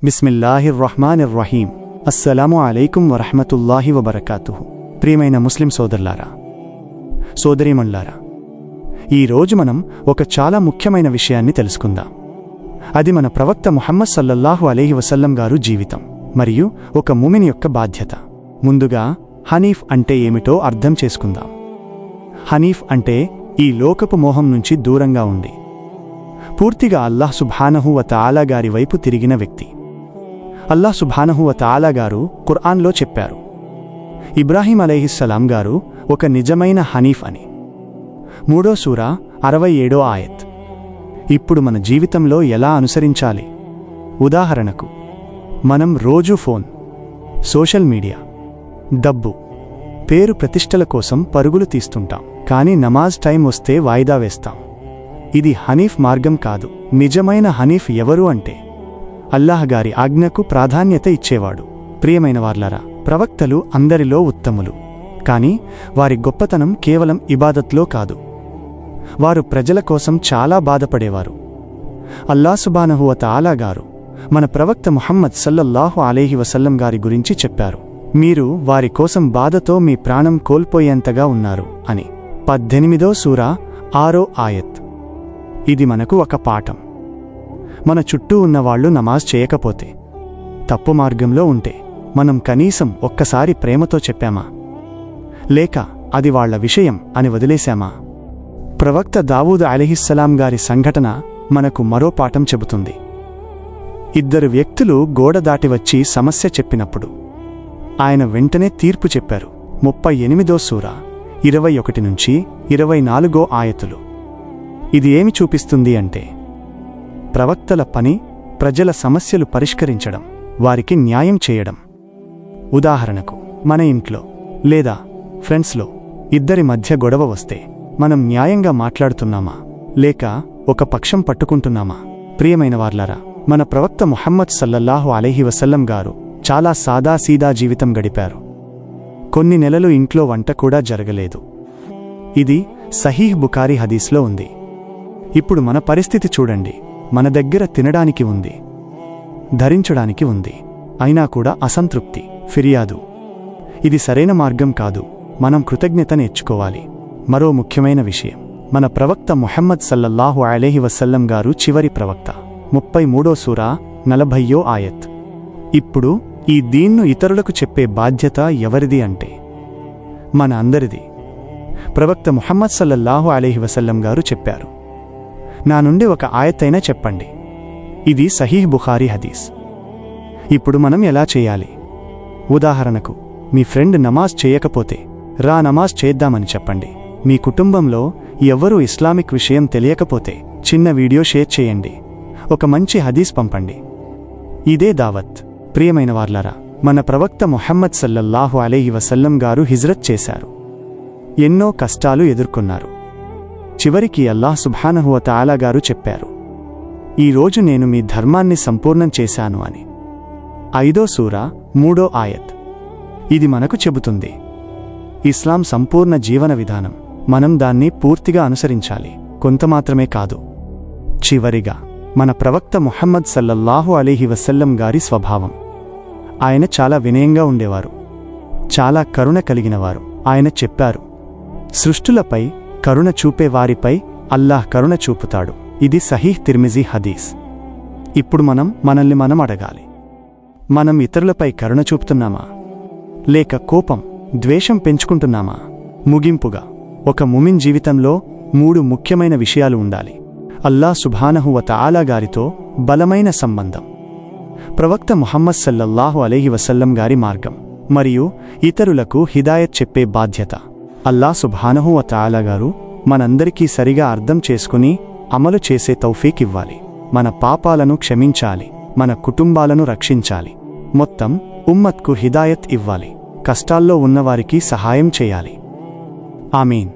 బిస్మిల్లాహిర్రహ్మానిర్రహీం. అస్సలాము అలైకుం వరహ్మతుల్లాహి వబరకాతుహు. ప్రియమైన ముస్లిం సోదరులారా, సోదరీమణులారా, ఈరోజు మనం ఒక చాలా ముఖ్యమైన విషయాన్ని తెలుసుకుందాం. అది మన ప్రవక్త ముహమ్మద్ సల్లల్లాహు అలైహి వసల్లం గారు జీవితం మరియు ఒక ముమిన్ యొక్క బాధ్యత. ముందుగా హనీఫ్ అంటే ఏమిటో అర్థం చేసుకుందాం. హనీఫ్ అంటే ఈ లోకపు మోహం నుంచి దూరంగా ఉండి పూర్తిగా అల్లాహ్ సుబ్హానహు వ తఆలా గారి వైపు తిరిగిన వ్యక్తి. అల్లాహ్ సుబ్హానహు వ తఆలా గారు ఖుర్ఆన్లో చెప్పారు, ఇబ్రాహీం అలైహిస్సలాం గారు ఒక నిజమైన హనీఫ్ అని. 3వ సూర 67వ ఆయత్. ఇప్పుడు మన జీవితంలో ఎలా అనుసరించాలి? ఉదాహరణకు, మనం రోజూ ఫోన్, సోషల్ మీడియా, డబ్బు, పేరు ప్రతిష్టల కోసం పరుగులు తీస్తుంటాం. కానీ నమాజ్ టైం వస్తే వాయిదా వేస్తాం. ఇది హనీఫ్ మార్గం కాదు. నిజమైన హనీఫ్ ఎవరు అంటే అల్లాహ్ గారి ఆజ్ఞకు ప్రాధాన్యత ఇచ్చేవాడు. ప్రియమైన వార్లారా, ప్రవక్తలు అందరిలో ఉత్తములు. కాని వారి గొప్పతనం కేవలం ఇబాదత్లో కాదు. వారు ప్రజల కోసం చాలా బాధపడేవారు. అల్లాహ్ సుబ్హానహు వ తఆలా గారు మన ప్రవక్త ముహమ్మద్ సల్లల్లాహు అలైహి వసల్లం గారి గురించి చెప్పారు, మీరు వారి కోసం బాధతో మీ ప్రాణం కోల్పోయేంతగా ఉన్నారు అని. 18వ సూర 6వ ఆయత్. ఇది మనకు ఒక పాఠం. మన చుట్టూ ఉన్నవాళ్లు నమాజ్ చేయకపోతే, తప్పు మార్గంలో ఉంటే మనం కనీసం ఒక్కసారి ప్రేమతో చెప్పామా? లేక అది వాళ్ల విషయం అని వదిలేశామా? ప్రవక్త దావూద్ అలైహిస్సలాం గారి సంఘటన మనకు మరో పాఠం చెబుతుంది. 2 వ్యక్తులు గోడ దాటి వచ్చి సమస్య చెప్పినప్పుడు ఆయన వెంటనే తీర్పు చెప్పారు. 38వ సూర 21 నుంచి 24 ఆయతులు. ఇది ఏమి చూపిస్తుంది అంటే ప్రవక్తల పని ప్రజల సమస్యలు పరిష్కరించడం, వారికి న్యాయం చేయడం. ఉదాహరణకు, మన ఇంట్లో లేదా ఫ్రెండ్స్లో 2 మధ్య గొడవ వస్తే మనం న్యాయంగా మాట్లాడుతున్నామా లేక ఒక పక్షం పట్టుకుంటున్నామా? ప్రియమైన వార్లారా, మన ప్రవక్త ముహమ్మద్ సల్లల్లాహు అలైహి వసల్లం గారు చాలా సాదాసీదా జీవితం గడిపారు. కొన్ని నెలలు ఇంట్లో వంట కూడా జరగలేదు. ఇది సహీహ్ బుఖారీ హదీస్లో ఉంది. ఇప్పుడు మన పరిస్థితి చూడండి. మన దగ్గర తినడానికి ఉంది, ధరించడానికి ఉంది, అయినా కూడా అసంతృప్తి, ఫిర్యాదు. ఇది సరైన మార్గం కాదు. మనం కృతజ్ఞత నేర్చుకోవాలి. మరో ముఖ్యమైన విషయం, మన ప్రవక్త ముహమ్మద్ సల్లల్లాహు అలైహి వసల్లం గారు చివరి ప్రవక్త. 33వ సూర 40వ ఆయత్. ఇప్పుడు ఈ దీన్ను ఇతరులకు చెప్పే బాధ్యత ఎవరిది అంటే మన అందరిది. ప్రవక్త ముహమ్మద్ సల్లల్లాహు అలైహి వసల్లం గారు చెప్పారు, నా నుండి ఒక ఆయత్తైనా చెప్పండి. ఇది సహీహ్ బుఖారీ హదీస్. ఇప్పుడు మనం ఎలా చేయాలి? ఉదాహరణకు, మీ ఫ్రెండ్ నమాజ్ చేయకపోతే రా నమాజ్ చేద్దామని చెప్పండి. మీ కుటుంబంలో ఎవ్వరూ ఇస్లామిక్ విషయం తెలియకపోతే చిన్న వీడియో షేర్ చేయండి. ఒక మంచి హదీస్ పంపండి. ఇదే దావత్. ప్రియమైన వార్లారా, మన ప్రవక్త ముహమ్మద్ సల్లల్లాహు అలైహి వసల్లం గారు హిజ్రత్ చేశారు. ఎన్నో కష్టాలు ఎదుర్కొన్నారు. చివరికి అల్లాహ్ సుబ్హానహు వ తఆలా గారు చెప్పారు, ఈరోజు నేను మీ ధర్మాన్ని సంపూర్ణం చేశాను అని. 5వ సూర 3వ ఆయత్. ఇది మనకు చెబుతుంది, ఇస్లాం సంపూర్ణ జీవన విధానం. మనం దాన్ని పూర్తిగా అనుసరించాలి, కొంత మాత్రమే కాదు. చివరిగా, మన ప్రవక్త ముహమ్మద్ సల్లల్లాహు అలైహి వసల్లం గారి స్వభావం. ఆయన చాలా వినయంగా ఉండేవారు, చాలా కరుణ కలిగినవారు. ఆయన చెప్పారు, సృష్టులపై కరుణ చూపే వారిపై అల్లాహ్ కరుణ చూపుతాడు. ఇది సహీహ్ తిర్మిజీ హదీస్. ఇప్పుడు మనల్ని మనం అడగాలి, మనం ఇతరులపై కరుణ చూపుతున్నామా లేక కోపం, ద్వేషం పెంచుకుంటున్నామా? ముగింపుగా, ఒక ముమిన్ జీవితంలో 3 ముఖ్యమైన విషయాలు ఉండాలి. అల్లాహ్ సుబ్హానహు వ తఆలా గారితో బలమైన సంబంధం, ప్రవక్త ముహమ్మద్ సల్లల్లాహు అలైహి వసల్లం గారి మార్గం మరియు ఇతరులకు హిదాయత్ చెప్పే బాధ్యత. అల్లాహ్ సుబ్హానహు వ తఆలా గారు మనందరికీ సరిగా అర్థం చేసుకుని అమలు చేసే తౌఫీక్ ఇవ్వాలి. మన పాపాలను క్షమించాలి, మన కుటుంబాలను రక్షించాలి, మొత్తం ఉమ్మత్కు హిదాయత్ ఇవ్వాలి, కష్టాల్లో ఉన్నవారికి సహాయం చేయాలి. ఆమీన్.